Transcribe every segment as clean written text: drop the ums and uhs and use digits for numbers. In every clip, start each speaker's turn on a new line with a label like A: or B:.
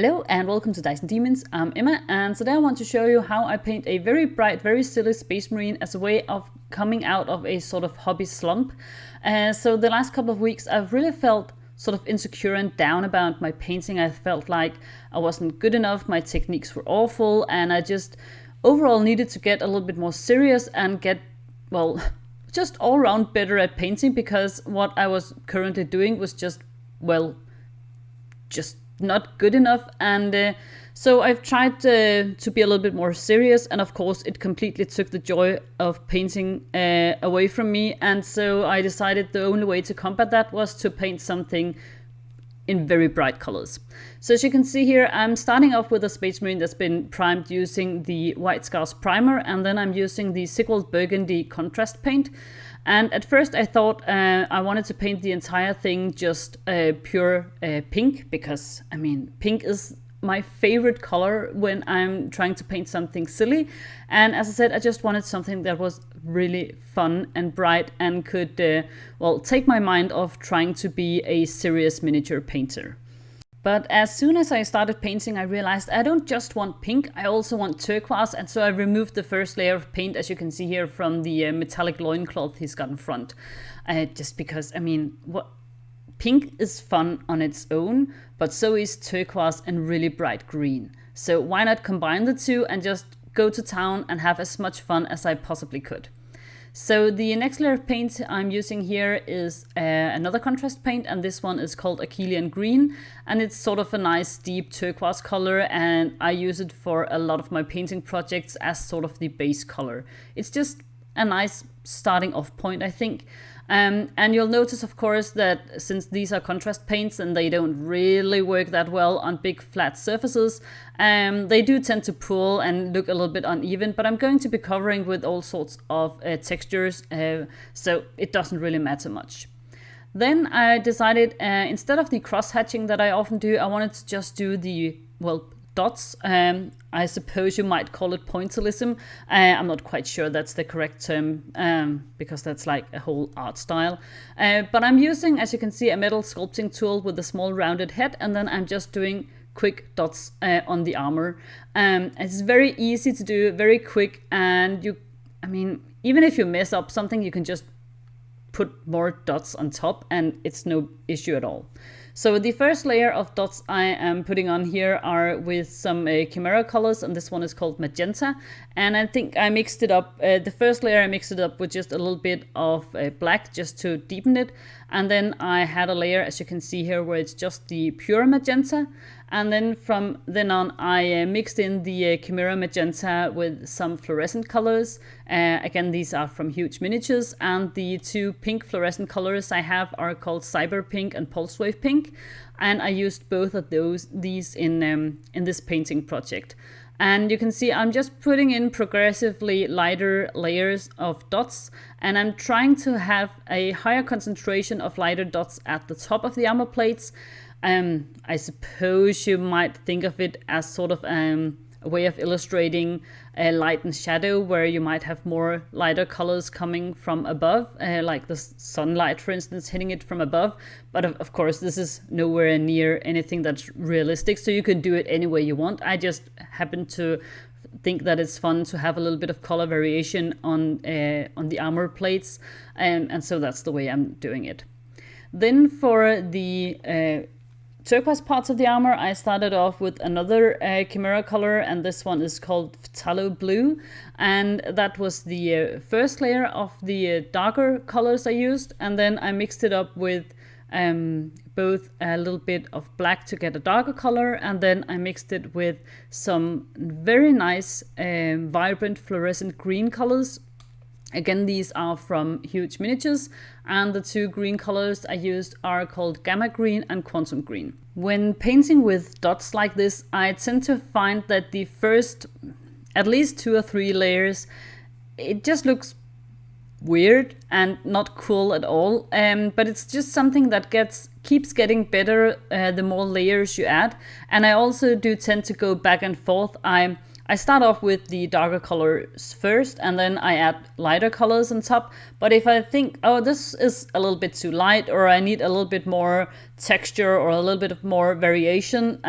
A: Hello and welcome to Dice and Demons. I'm Emma, and today I want to show you how I paint a very bright, very silly Space Marine as a way of coming out of a sort of hobby slump. So the last couple of weeks I've really felt sort of insecure and down about my painting. I felt like I wasn't good enough, my techniques were awful, and I just overall needed to get a little bit more serious and get, well, just all around better at painting, because what I was currently doing was just not good enough. And so I've tried to be a little bit more serious, and of course it completely took the joy of painting away from me. And so I decided the only way to combat that was to paint something in very bright colors. So as you can see here, I'm starting off with a Space Marine that's been primed using the White Scars primer, and then I'm using the Sigwald Burgundy contrast paint. And at first I thought I wanted to paint the entire thing just pure pink, because I mean, pink is my favorite color when I'm trying to paint something silly. And as I said, I just wanted something that was really fun and bright and could take my mind off trying to be a serious miniature painter. But as soon as I started painting, I realized I don't just want pink, I also want turquoise. And so I removed the first layer of paint, as you can see here, from the metallic loincloth he's got in front. Just because, I mean, pink is fun on its own, but so is turquoise and really bright green. So why not combine the two and just go to town and have as much fun as I possibly could. So the next layer of paint I'm using here is another contrast paint, and this one is called Achillean Green, and it's sort of a nice deep turquoise color, and I use it for a lot of my painting projects as sort of the base color. It's just a nice starting off point, I think. And you'll notice, of course, that since these are contrast paints and they don't really work that well on big flat surfaces, they do tend to pull and look a little bit uneven, but I'm going to be covering with all sorts of textures, so it doesn't really matter much. Then I decided, instead of the cross-hatching that I often do, I wanted to just do the, dots. I suppose you might call it pointillism. I'm not quite sure that's the correct term, because that's like a whole art style. But I'm using, as you can see, a metal sculpting tool with a small rounded head, and then I'm just doing quick dots on the armor. It's very easy to do, very quick, and even if you mess up something, you can just put more dots on top and it's no issue at all. So the first layer of dots I am putting on here are with some chimera colors, and this one is called magenta. And I think I mixed it up. The first layer I mixed it up with just a little bit of black just to deepen it. And then I had a layer, as you can see here, where it's just the pure magenta. And then from then on, I mixed in the Chimera Magenta with some fluorescent colors. Again, these are from Huge Miniatures. And the two pink fluorescent colors I have are called Cyber Pink and Pulse Wave Pink. And I used both of these in this painting project. And you can see I'm just putting in progressively lighter layers of dots, and I'm trying to have a higher concentration of lighter dots at the top of the armor plates. I suppose you might think of it as sort of a way of illustrating light and shadow, where you might have more lighter colors coming from above, like the sunlight, for instance, hitting it from above. But of course, this is nowhere near anything that's realistic, so you can do it any way you want. I just happen to think that it's fun to have a little bit of color variation on the armor plates, and so that's the way I'm doing it. Then for the turquoise parts of the armor, I started off with another chimera color, and this one is called Phthalo Blue, and that was the first layer of the darker colors I used. And then I mixed it up with both a little bit of black to get a darker color, and then I mixed it with some very nice vibrant fluorescent green colors. Again, these are from Huge Miniatures, and the two green colors I used are called Gamma Green and Quantum Green. When painting with dots like this, I tend to find that the first at least 2 or 3 layers, it just looks weird and not cool at all. But it's just something that keeps getting better the more layers you add. And I also do tend to go back and forth. I I start off with the darker colors first, and then I add lighter colors on top. But if I think, oh, this is a little bit too light, or I need a little bit more texture or a little bit of more variation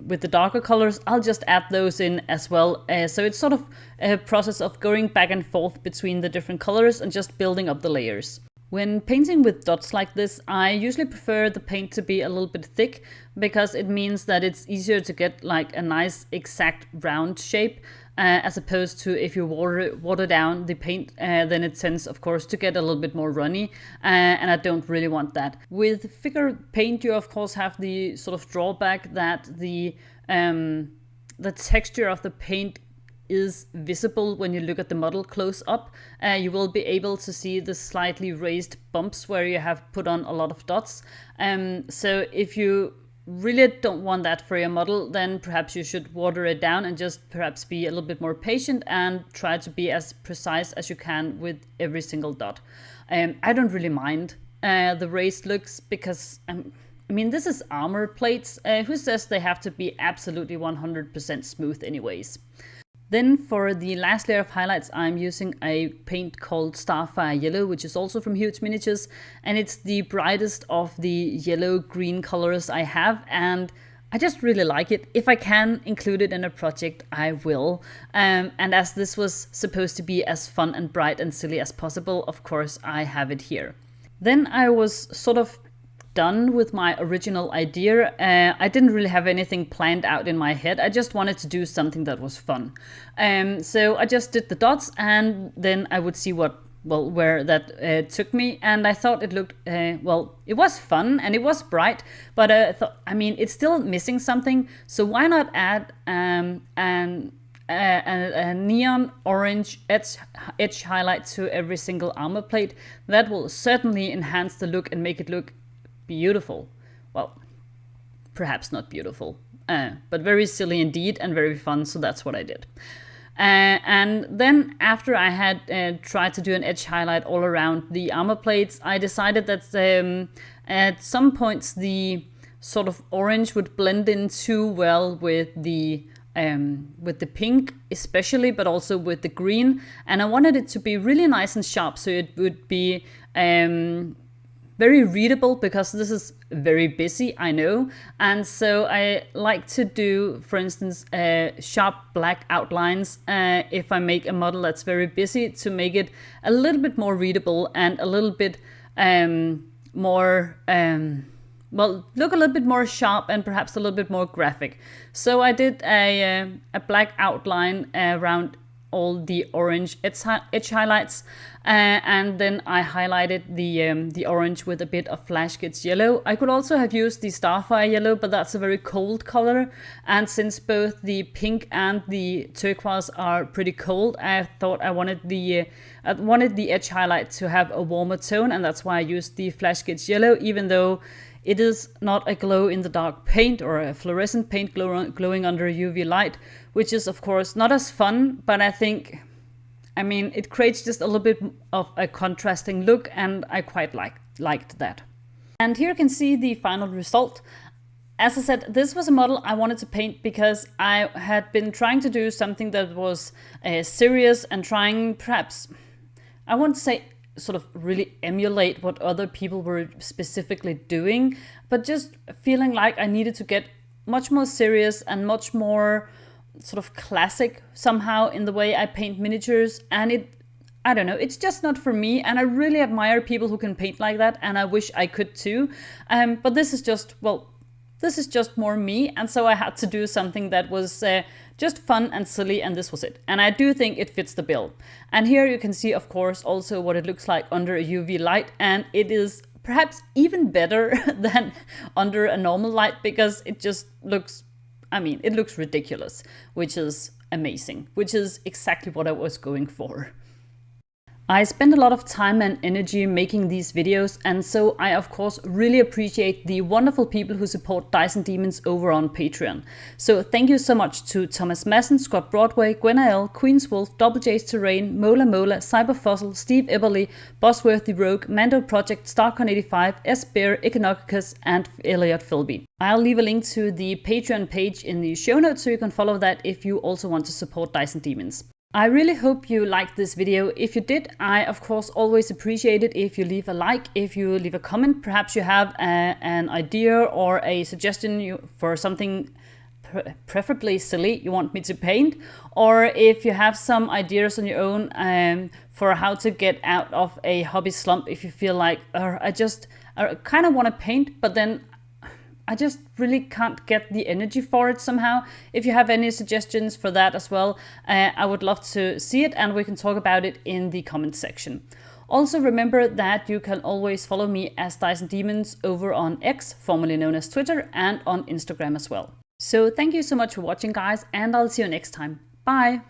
A: with the darker colors, I'll just add those in as well. So it's sort of a process of going back and forth between the different colors and just building up the layers. When painting with dots like this, I usually prefer the paint to be a little bit thick, because it means that it's easier to get like a nice exact round shape, as opposed to if you water down the paint, then it tends, of course, to get a little bit more runny, and I don't really want that. With figure paint, you of course have the sort of drawback that the texture of the paint is visible when you look at the model close up. You will be able to see the slightly raised bumps where you have put on a lot of dots. So if you really don't want that for your model, then perhaps you should water it down and just perhaps be a little bit more patient and try to be as precise as you can with every single dot. I don't really mind the raised looks, because I mean, this is armor plates. Who says they have to be absolutely 100% smooth anyways? Then for the last layer of highlights, I'm using a paint called Starfire Yellow, which is also from Huge Miniatures, and it's the brightest of the yellow-green colors I have, and I just really like it. If I can include it in a project, I will. And as this was supposed to be as fun and bright and silly as possible, of course, I have it here. Then I was sort of done with my original idea. I didn't really have anything planned out in my head. I just wanted to do something that was fun. So I just did the dots, and then I would see where that took me. And I thought it looked, it was fun and it was bright, but I thought, I mean, it's still missing something. So why not add a neon orange edge highlight to every single armor plate? That will certainly enhance the look and make it look beautiful. Well, perhaps not beautiful, but very silly indeed and very fun, so that's what I did. And then after I had tried to do an edge highlight all around the armor plates, I decided that at some points the sort of orange would blend in too well with the pink especially, but also with the green, and I wanted it to be really nice and sharp, so it would be very readable, because this is very busy, I know. And so I like to do, for instance, sharp black outlines if I make a model that's very busy, to make it a little bit more readable and a little bit more, look a little bit more sharp and perhaps a little bit more graphic. So I did a black outline around all the orange edge highlights, and then I highlighted the orange with a bit of Flash Kids yellow. I could also have used the Starfire yellow, but that's a very cold color, and since both the pink and the turquoise are pretty cold, I thought I wanted the edge highlight to have a warmer tone, and that's why I used the Flash Kids yellow, even though it is not a glow-in-the-dark paint or a fluorescent paint glowing under UV light, which is of course not as fun, but I think, I mean, it creates just a little bit of a contrasting look, and I quite liked that. And here you can see the final result. As I said, this was a model I wanted to paint because I had been trying to do something that was serious and trying, perhaps, I won't say sort of really emulate what other people were specifically doing, but just feeling like I needed to get much more serious and much more sort of classic somehow in the way I paint miniatures. And I don't know, it's just not for me, and I really admire people who can paint like that, and I wish I could too. But this is just more me, and so I had to do something that was just fun and silly, and this was it. And I do think it fits the bill. And here you can see, of course, also what it looks like under a UV light, and it is perhaps even better than under a normal light, because it just looks, I mean, it looks ridiculous, which is amazing, which is exactly what I was going for. I spend a lot of time and energy making these videos, and so I of course really appreciate the wonderful people who support Dice and Demons over on Patreon. So thank you so much to Thomas Madsen, Scott Broadway, Gwen L, Queen's Wolf, Double J's Terrain, Mola Mola, Cyberfossil, Steve Eberly, Bosworthy Rogue, Mando Project, Starcon85, S. Bear, Economicus, and Elliot Philby. I'll leave a link to the Patreon page in the show notes so you can follow that if you also want to support Dice and Demons. I really hope you liked this video. If you did, I of course always appreciate it if you leave a like, if you leave a comment. Perhaps you have an idea or a suggestion for something preferably silly you want me to paint, or if you have some ideas on your own for how to get out of a hobby slump. If you feel like, I kind of want to paint, but then I just really can't get the energy for it somehow. If you have any suggestions for that as well, I would love to see it, and we can talk about it in the comment section. Also remember that you can always follow me as Dice and Demons over on X, formerly known as Twitter, and on Instagram as well. So thank you so much for watching, guys, and I'll see you next time. Bye!